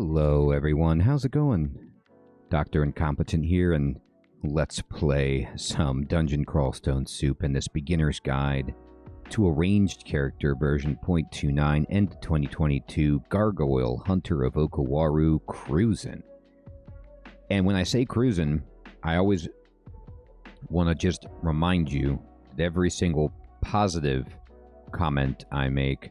Hello everyone, how's it going? Dr. Incompetent here, and let's play some Dungeon Crawl Stone Soup in this beginner's guide to a ranged character version 0.29 end 2022 Gargoyle Hunter of Okawaru cruisin'. And when I say cruisin', I always want to just remind you that every single positive comment I make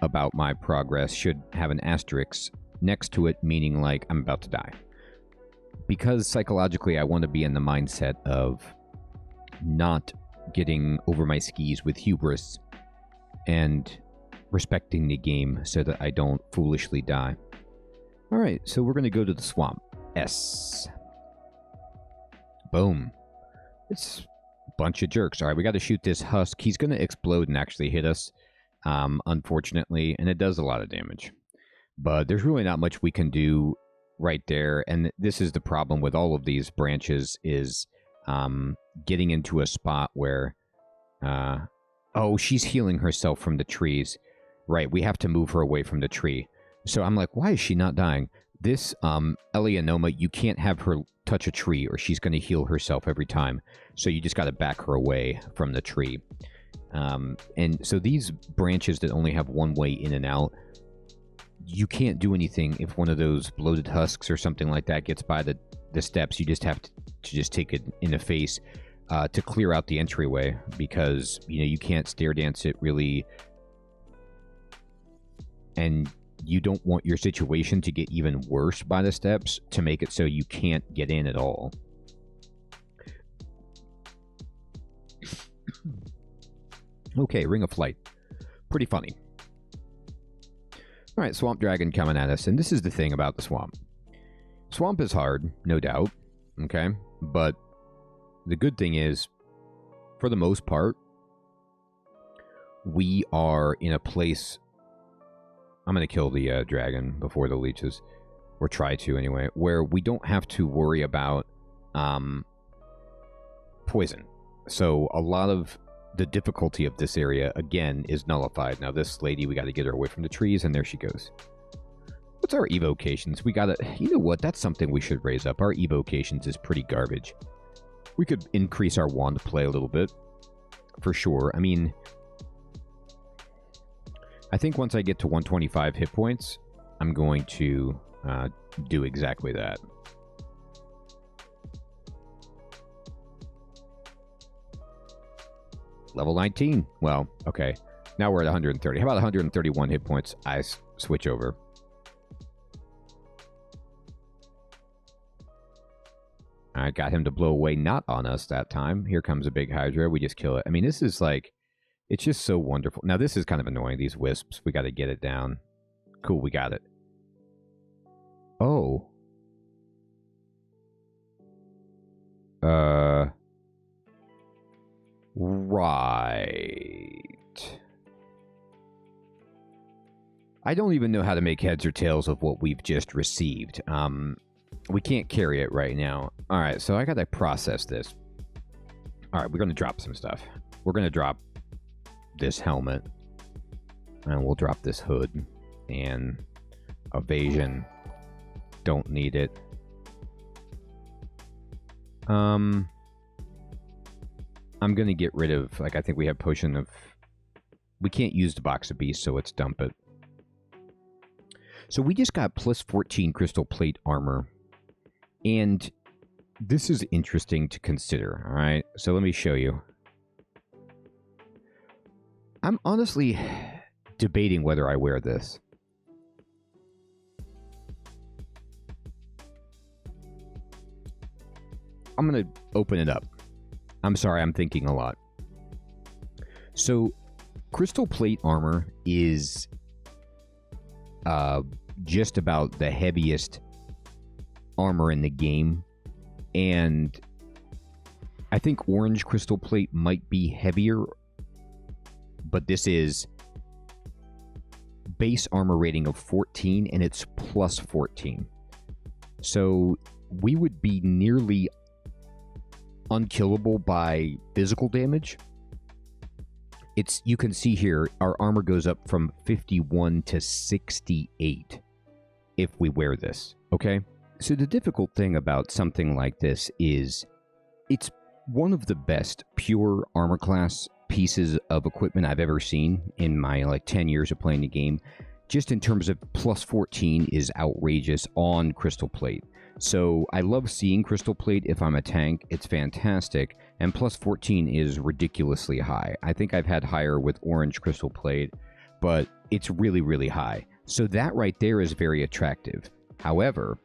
about my progress should have an asterisk next to it, meaning like I'm about to die. Because psychologically I want to be in the mindset of not getting over my skis with hubris and respecting the game so that I don't foolishly die. Alright, so we're going to go to the swamp. S. Boom. It's a bunch of jerks. Alright, we got to shoot this husk. He's going to explode and actually hit us, unfortunately, and it does a lot of damage. But there's really not much we can do right there, and this is the problem with all of these branches is getting into a spot where oh, she's healing herself from the trees. Right, we have to move her away from the tree. So I'm like, why is she not dying? This Eleonoma, you can't have her touch a tree or she's going to heal herself every time. So you just got to back her away from the tree. And so these branches that only have one way in and out, you can't do anything if one of those bloated husks or something like that gets by the steps. You just have to just take it in the face to clear out the entryway, because you can't stair dance it really, and you don't want your situation to get even worse by the steps to make it so you can't get in at all. Okay, Ring of Flight. Pretty funny. Alright, Swamp Dragon coming at us, and this is the thing about the swamp. Swamp is hard, no doubt, okay? But the good thing is, for the most part, we are in a place... I'm going to kill the dragon before the leeches, or try to anyway, where we don't have to worry about poison. So a lot of the difficulty of this area, again, is nullified. Now this lady, we got to get her away from the trees, and there she goes. What's our evocations? We got to... You know what? That's something we should raise up. Our evocations is pretty garbage. We could increase our wand play a little bit, for sure. I mean, I think once I get to 125 hit points, I'm going to do exactly that. Level 19. Well, okay. Now we're at 130. How about 131 hit points? I switch over. I got him to blow away, not on us that time. Here comes a big Hydra. We just kill it. I mean, this is like... It's just so wonderful. Now, this is kind of annoying, these wisps. We got to get it down. Cool, we got it. Oh. Right. I don't even know how to make heads or tails of what we've just received. We can't carry it right now. Alright, so I gotta process this. Alright, we're gonna drop some stuff. We're gonna drop this helmet. And we'll drop this hood. And evasion. Don't need it. I'm going to get rid of, like, I think we have potion of... We can't use the box of beasts, so let's dump it. So we just got plus 14 crystal plate armor. And this is interesting to consider, alright? So let me show you. I'm honestly debating whether I wear this. I'm going to open it up. I'm sorry, I'm thinking a lot. So, crystal plate armor is just about the heaviest armor in the game. And I think orange crystal plate might be heavier, but this is base armor rating of 14, and it's plus 14. So, we would be nearly unkillable by physical damage. You can see here, our armor goes up from 51 to 68. if we wear this, okay? So the difficult thing about something like this is it's one of the best pure armor class pieces of equipment I've ever seen in my like 10 years of playing the game. Just in terms of plus 14 is outrageous on Crystal Plate. So I love seeing Crystal Plate if I'm a tank. It's fantastic. And plus 14 is ridiculously high. I think I've had higher with Orange Crystal Plate, but it's really, really high. So that right there is very attractive. However,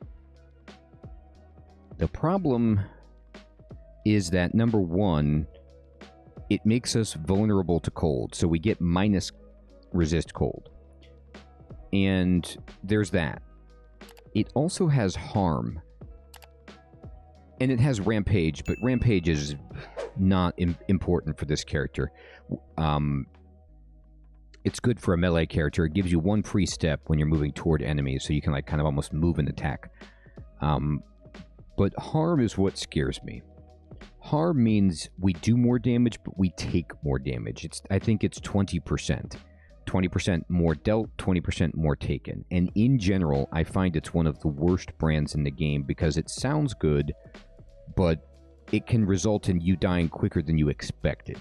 the problem is that, number one, it makes us vulnerable to cold. So we get minus resist cold. And there's that. It also has harm. And it has rampage, but rampage is not important for this character. It's good for a melee character. It gives you one free step when you're moving toward enemies, so you can like kind of almost move and attack. But harm is what scares me. Harm means we do more damage, but we take more damage. I think it's 20%. 20% more dealt, 20% more taken. And in general, I find it's one of the worst brands in the game because it sounds good, but it can result in you dying quicker than you expected.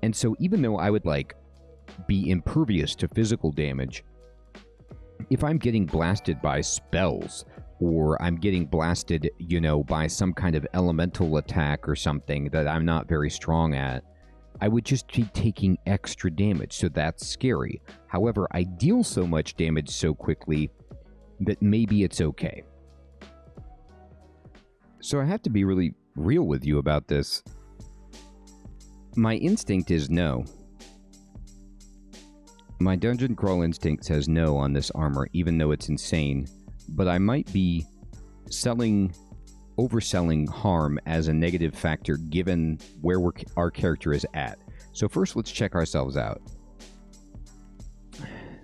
And so even though I would like be impervious to physical damage, if I'm getting blasted by spells, or I'm getting blasted, you know, by some kind of elemental attack or something that I'm not very strong at, I would just be taking extra damage, so that's scary. However, I deal so much damage so quickly that maybe it's okay. So I have to be really real with you about this. My instinct is no. My dungeon crawl instinct says no on this armor, even though it's insane. But I might be overselling harm as a negative factor given where our character is at. So first, let's check ourselves out.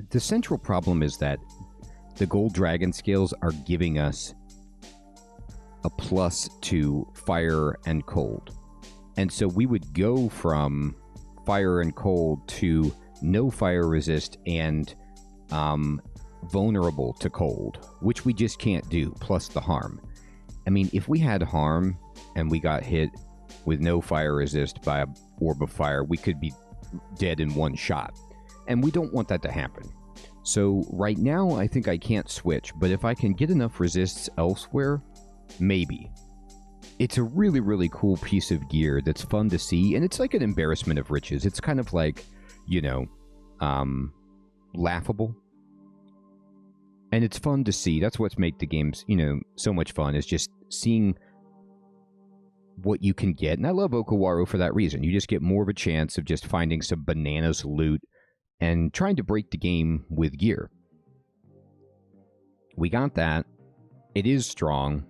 The central problem is that the gold dragon scales are giving us a plus to fire and cold. And so we would go from fire and cold to no fire resist and vulnerable to cold, which we just can't do, plus the harm. I mean, if we had harm and we got hit with no fire resist by a orb of fire, we could be dead in one shot. And we don't want that to happen. So right now, I think I can't switch, but if I can get enough resists elsewhere, maybe. It's a really, really cool piece of gear that's fun to see, and it's like an embarrassment of riches. It's kind of like, you know, laughable. And it's fun to see. That's what's made the games, you know, so much fun, is just seeing what you can get. And I love Okawaru for that reason. You just get more of a chance of just finding some bananas loot and trying to break the game with gear. We got that. It is strong.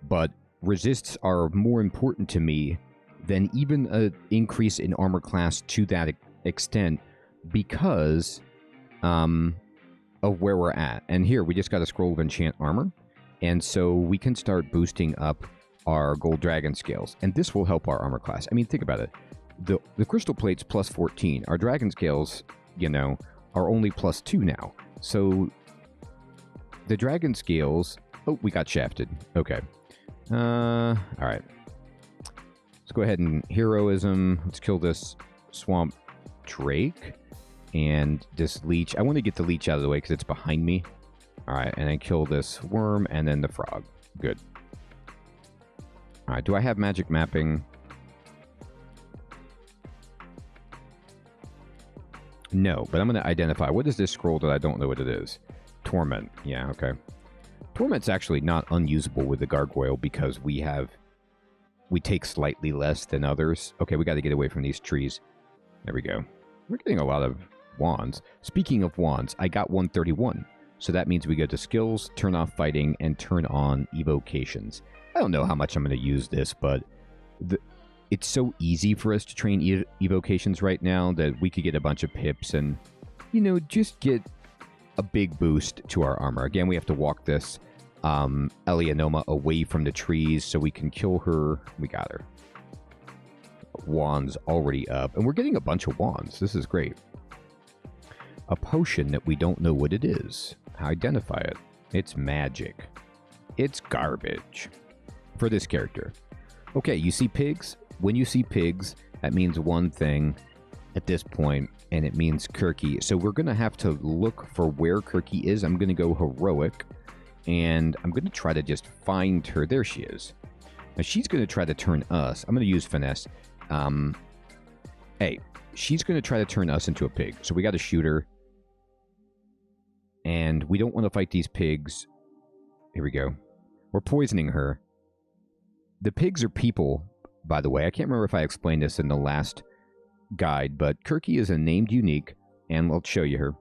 But resists are more important to me than even an increase in armor class to that extent because of where we're at. And here, we just got a scroll of enchant armor. And so we can start boosting up our gold dragon scales. And this will help our armor class. I mean, think about it. The crystal plate's plus 14. Our dragon scales, you know, are only plus 2 now. So the dragon scales... Oh, we got shafted. Okay. All right. Let's go ahead and heroism. Let's kill this swamp drake and this leech. I want to get the leech out of the way because it's behind me. All right, and then kill this worm and then the frog. Good. All right, do I have magic mapping? No, but I'm going to identify. What is this scroll that I don't know what it is? Torment. Yeah, okay. Torment's actually not unusable with the gargoyle because we take slightly less than others. Okay, we got to get away from these trees. There we go. We're getting a lot of wands. Speaking of wands, I got 131. So that means we go to skills, turn off fighting, and turn on evocations. I don't know how much I'm going to use this, but it's so easy for us to train evocations right now that we could get a bunch of pips and, you know, just get a big boost to our armor. Again, we have to walk this Eleonoma away from the trees so we can kill her. We got her. Wands already up. And we're getting a bunch of wands. This is great. A potion that we don't know what it is. Identify it. It's magic. It's garbage. For this character. Okay, you see pigs? When you see pigs, that means one thing at this point, and it means Kirky. So we're going to have to look for where Kirky is. I'm going to go heroic, and I'm going to try to just find her. There she is. Now, she's going to try to turn us. I'm going to use finesse. Hey, she's going to try to turn us into a pig. So we got to shoot her. And we don't want to fight these pigs. Here we go. We're poisoning her. The pigs are people, by the way. I can't remember if I explained this in the last guide, but Kirky is a named unique, and I'll show you her.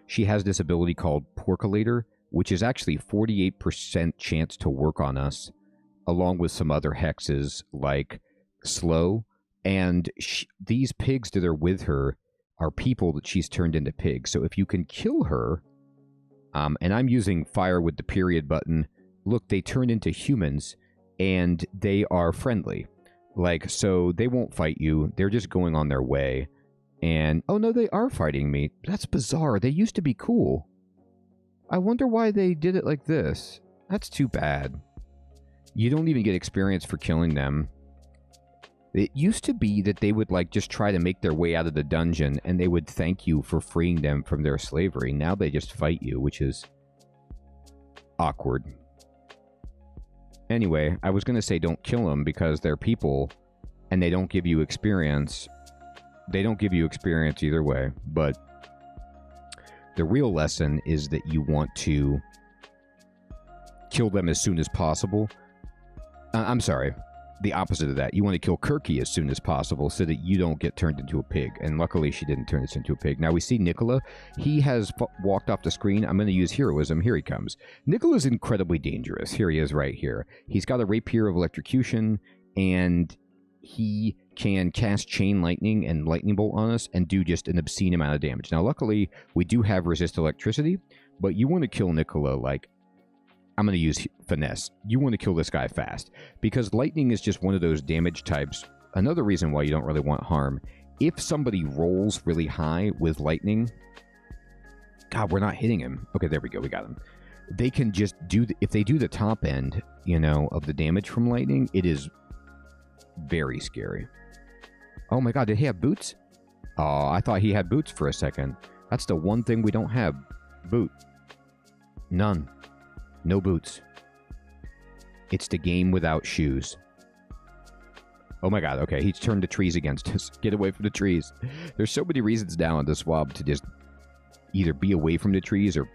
She has this ability called Porculator, which is actually 48% chance to work on us, along with some other hexes like Slow. And these pigs that are with her are people that she's turned into pigs. So if you can kill her, and I'm using fire with the period button, look, they turn into humans, and they are friendly. Like, so they won't fight you. They're just going on their way. And, oh no, they are fighting me. That's bizarre. They used to be cool. I wonder why they did it like this. That's too bad. You don't even get experience for killing them. It used to be that they would, like, just try to make their way out of the dungeon, and they would thank you for freeing them from their slavery. Now they just fight you, which is awkward. Anyway, I was going to say don't kill them because they're people and they don't give you experience. They don't give you experience either way, but the real lesson is that you want to kill them as soon as possible. I'm sorry, the opposite of that. You want to kill Kirky as soon as possible so that you don't get turned into a pig. And luckily she didn't turn us into a pig. Now we see Nicola. He has walked off the screen. I'm going to use heroism. Here he comes. Nicola's incredibly dangerous. Here he is right here. He's got a rapier of electrocution, and he can cast chain lightning and lightning bolt on us and do just an obscene amount of damage. Now luckily we do have resist electricity, but you want to kill Nicola like, I'm going to use finesse. You want to kill this guy fast, because lightning is just one of those damage types. Another reason why you don't really want harm. If somebody rolls really high with lightning... God, we're not hitting him. Okay, there we go. We got him. They can just do... If they do the top end, you know, of the damage from lightning, it is very scary. Oh my god, did he have boots? Oh, I thought he had boots for a second. That's the one thing we don't have. Boot. None. No boots. It's the game without shoes. Oh my god, okay, he's turned the trees against us. Get away from the trees. There's so many reasons now in this swab to just either be away from the trees or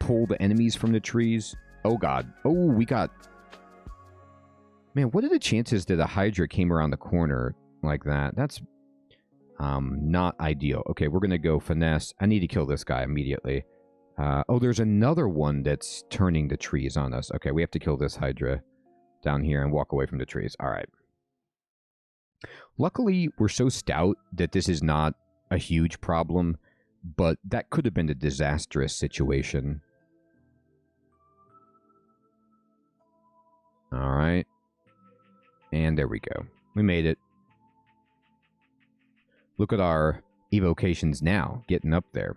pull the enemies from the trees. Oh god. Oh, we got... Man, what are the chances that a Hydra came around the corner like that? That's not ideal. Okay, we're going to go finesse. I need to kill this guy immediately. Oh, there's another one that's turning the trees on us. Okay, we have to kill this Hydra down here and walk away from the trees. All right. Luckily, we're so stout that this is not a huge problem, but that could have been a disastrous situation. All right. And there we go. We made it. Look at our evocations now, getting up there.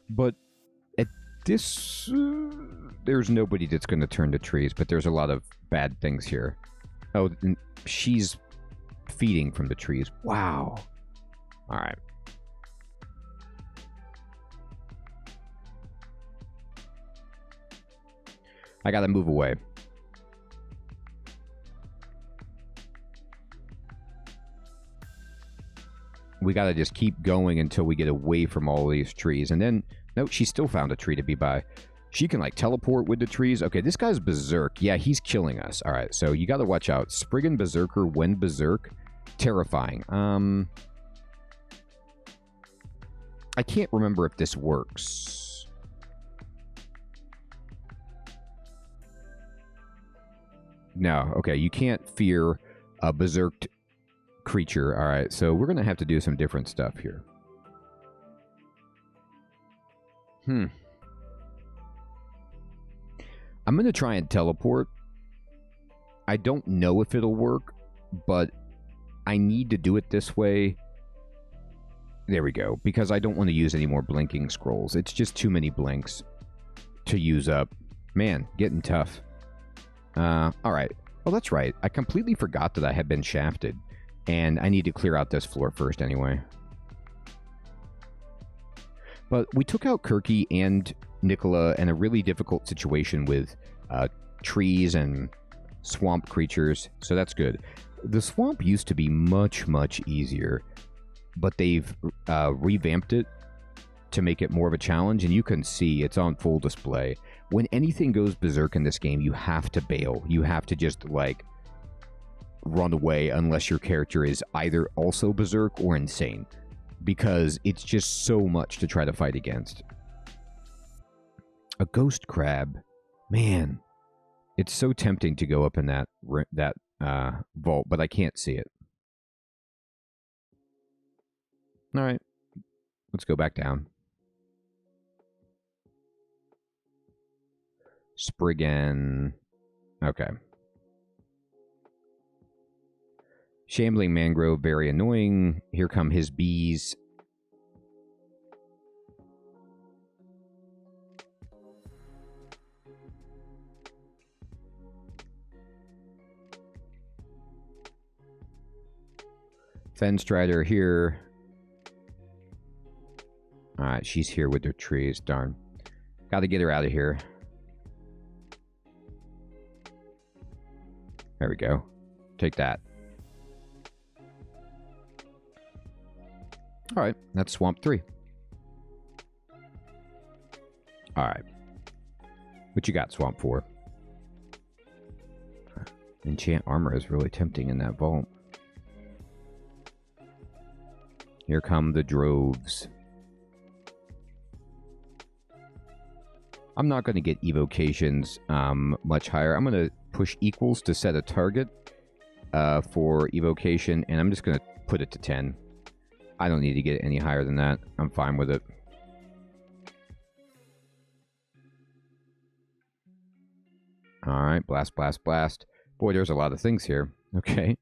But at this, there's nobody that's going to turn to trees, but there's a lot of bad things here. Oh, she's feeding from the trees. Wow. All right. I got to move away. We got to just keep going until we get away from all these trees. And then, no, she still found a tree to be by. She can, like, teleport with the trees. Okay, this guy's berserk. Yeah, he's killing us. All right, so you got to watch out. Spriggan Berserker when berserk. Terrifying. I can't remember if this works. No, okay, you can't fear a berserked creature. All right, so we're gonna have to do some different stuff here. I'm gonna try and teleport. I don't know if it'll work, but I need to do it this way There we go. Because I don't want to use any more blinking scrolls. It's just too many blinks to use up. Man, getting tough. Alright. Well, that's right. I completely forgot that I had been shafted. And I need to clear out this floor first anyway. But we took out Kirky and Nicola in a really difficult situation with trees and swamp creatures, so that's good. The swamp used to be much, much easier, but they've revamped it to make it more of a challenge, and you can see it's on full display. When anything goes berserk in this game, you have to bail. You have to just, like, run away unless your character is either also berserk or insane, because it's just so much to try to fight against. A ghost crab. Man, it's so tempting to go up in that vault, but I can't see it. All right, let's go back down. Spriggan. Okay. Shambling mangrove, very annoying. Here come his bees. Fenstrider here. Alright, she's here with her trees. Darn. Gotta get her out of here. There we go. Take that. Alright, that's Swamp 3. Alright. What you got, Swamp 4? Enchant armor is really tempting in that vault. Here come the droves. I'm not going to get evocations much higher. I'm going to push equals to set a target for evocation, and I'm just going to put it to 10. I don't need to get it any higher than that. I'm fine with it. Alright, blast, blast, blast. Boy, there's a lot of things here. Okay.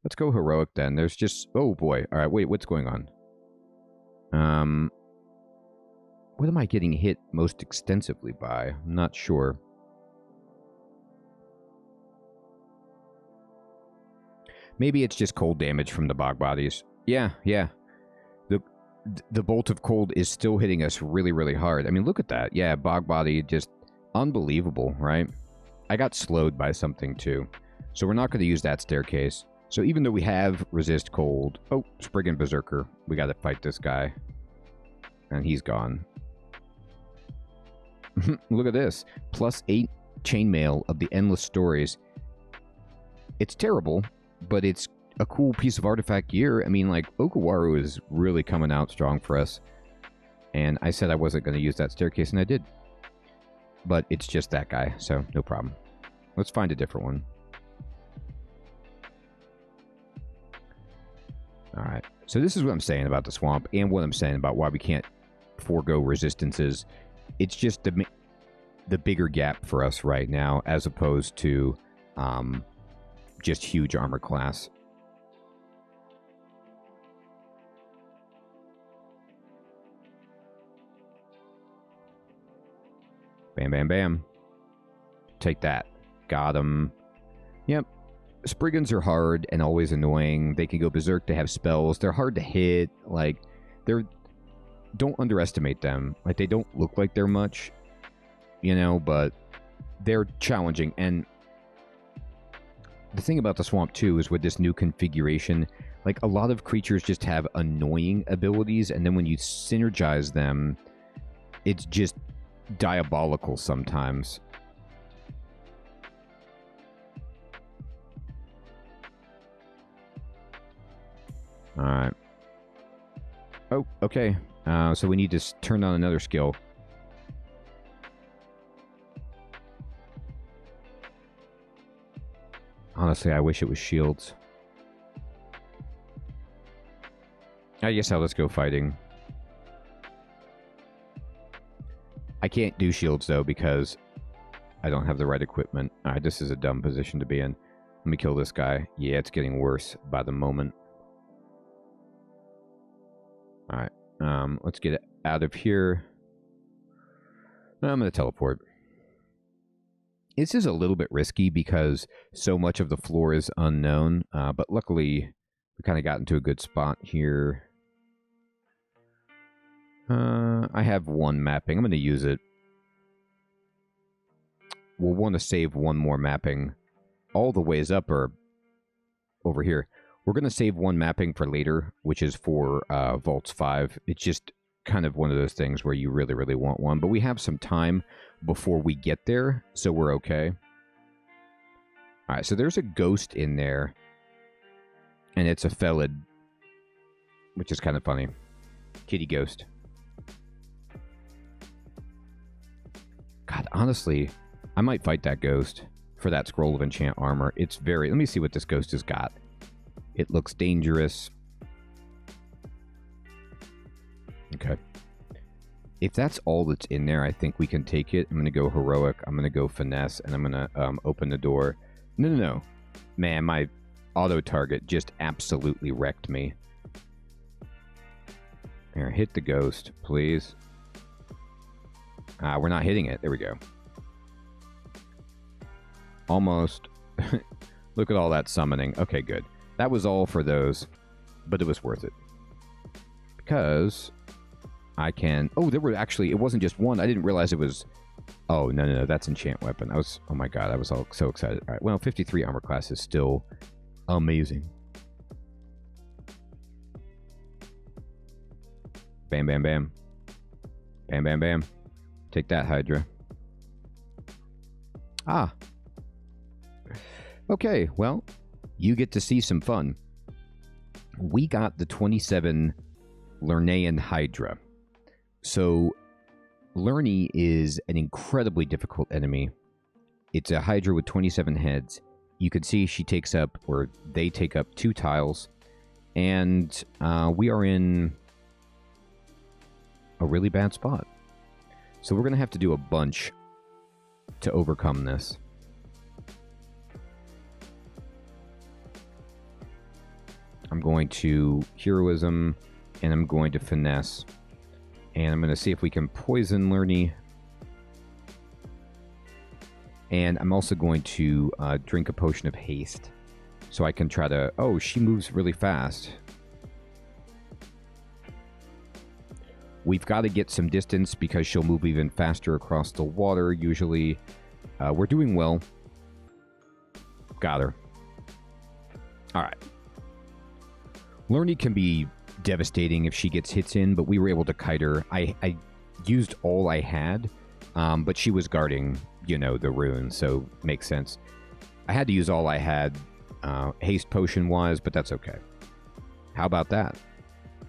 Let's go heroic then. There's just... Oh boy. Alright, wait, what's going on? What am I getting hit most extensively by? I'm not sure. Maybe it's just cold damage from the bog bodies. Yeah. The bolt of cold is still hitting us really, really hard. I mean, look at that. Yeah, bog body, just unbelievable, right? I got slowed by something too. So we're not going to use that staircase. So even though we have resist cold... Oh, Spriggan Berserker. We got to fight this guy. And he's gone. Look at this. +8 chainmail of the endless stories. It's terrible, but it's a cool piece of artifact gear. I mean, like, Okawaru is really coming out strong for us. And I said I wasn't going to use that staircase, and I did. But it's just that guy, so no problem. Let's find a different one. Alright, so this is what I'm saying about the swamp, and what I'm saying about why we can't forego resistances. It's just the bigger gap for us right now, as opposed to just huge armor class. Bam, bam, bam. Take that. Got him. Yep. Spriggans are hard and always annoying. They can go berserk to have spells. They're hard to hit. Like, don't underestimate them. Like, they don't look like they're much, you know, but they're challenging. And the thing about the swamp, too, is with this new configuration, like, a lot of creatures just have annoying abilities, and then when you synergize them, it's just diabolical sometimes. Alright. Oh, okay. So we need to turn on another skill. Honestly, I wish it was shields. I guess I'll just go fighting. I can't do shields, though, because I don't have the right equipment. Alright, this is a dumb position to be in. Let me kill this guy. Yeah, it's getting worse by the moment. All right. Let's get out of here. I'm going to teleport. This is a little bit risky because so much of the floor is unknown, but luckily we kind of got into a good spot here. I have one mapping. I'm going to use it. We'll want to save one more mapping. All the ways up are over here. We're going to save one mapping for later, which is for Vaults 5. It's just kind of one of those things where you really, really want one. But we have some time before we get there, so we're okay. All right, so there's a ghost in there, and it's a Felid, which is kind of funny. Kitty ghost. God, honestly, I might fight that ghost for that scroll of enchant armor. It's very... Let me see what this ghost has got. It looks dangerous. Okay. If that's all that's in there, I think we can take it. I'm going to go heroic. I'm going to go finesse, and I'm going to open the door. No. Man, my auto target just absolutely wrecked me. Here, hit the ghost, please. We're not hitting it. There we go. Almost. Look at all that summoning. Okay, good. That was all for those, but it was worth it. Because I can... Oh, there were actually... It wasn't just one. I didn't realize it was... Oh, no. That's enchant weapon. I was... Oh my god, I was all so excited. All right, well, 53 armor class is still amazing. Bam, bam, bam. Bam, bam, bam. Take that, Hydra. Ah. Okay, well, you get to see some fun. We got the 27 Lernaean Hydra. So, Lernie is an incredibly difficult enemy. It's a Hydra with 27 heads. You can see she takes up, or they take up 2 tiles. And we are in a really bad spot. So we're going to have to do a bunch to overcome this. I'm going to heroism, and I'm going to finesse. And I'm going to see if we can poison Lernie. And I'm also going to drink a potion of haste. So I can try to... Oh, she moves really fast. We've got to get some distance because she'll move even faster across the water, usually. We're doing well. Got her. Alright. Lernie can be devastating if she gets hits in, but we were able to kite her. I used all I had, but she was guarding, the rune, so makes sense. I had to use all I had haste potion-wise, but that's okay. How about that?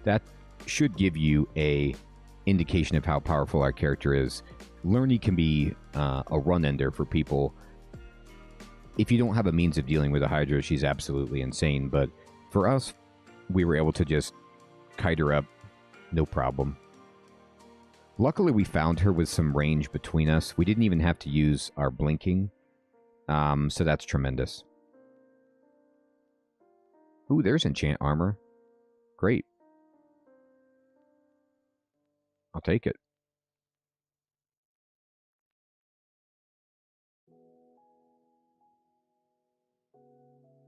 That should give you a indication of how powerful our character is. Lernie can be a run-ender for people. If you don't have a means of dealing with a Hydra, she's absolutely insane, but for us, we were able to just kite her up, no problem. Luckily, we found her with some range between us. We didn't even have to use our blinking, so that's tremendous. Ooh, there's enchant armor. Great. I'll take it.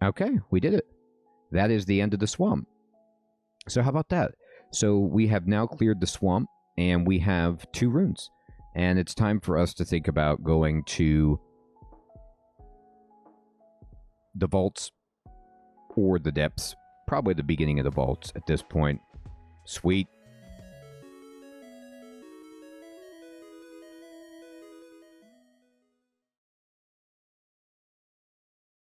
Okay, we did it. That is the end of the swamp. So how about that? So we have now cleared the swamp, and we have 2 runes. And it's time for us to think about going to the vaults or the depths. Probably the beginning of the vaults at this point. Sweet.